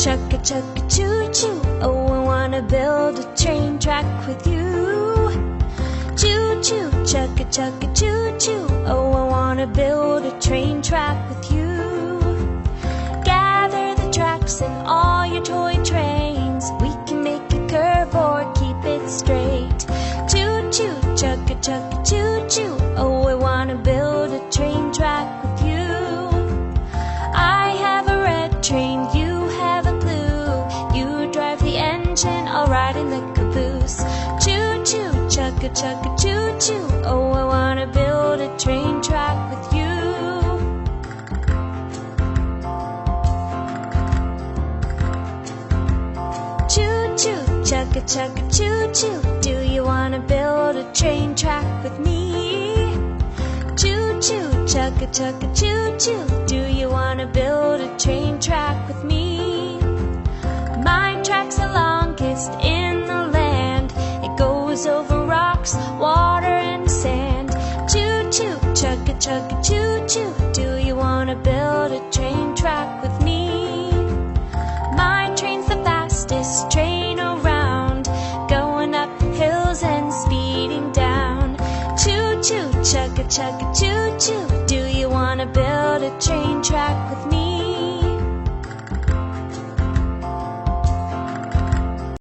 chugga choo-choo, oh, I wanna build a train track with you. Choo-choo, chugga choo-choo, oh, I wanna build a train track with you. Gather the tracks and all your toy trains, we can make a curve or keep it straight. Choo-choo, chugga choo-choo, oh, I wanna build a train track with you. I have a red train, you have a blue. You drive the engine, I'll ride in the caboose. Choo-choo, chugga choo-choo, oh, I wanna build a train track with you. Choo-choo, chugga choo-choo, do you wanna build a train track with me? Choo-choo, chugga choo-choo, do you wanna build a train track with me? My track's the longest in the land. It goes over rocks, water, and sand. Choo-choo, chugga choo-choo, do you wanna build a train track with me? My train's the fastest train around, going up hills and speeding down. Choo-choo, chugga choo-choo, do you wanna build a train track with me?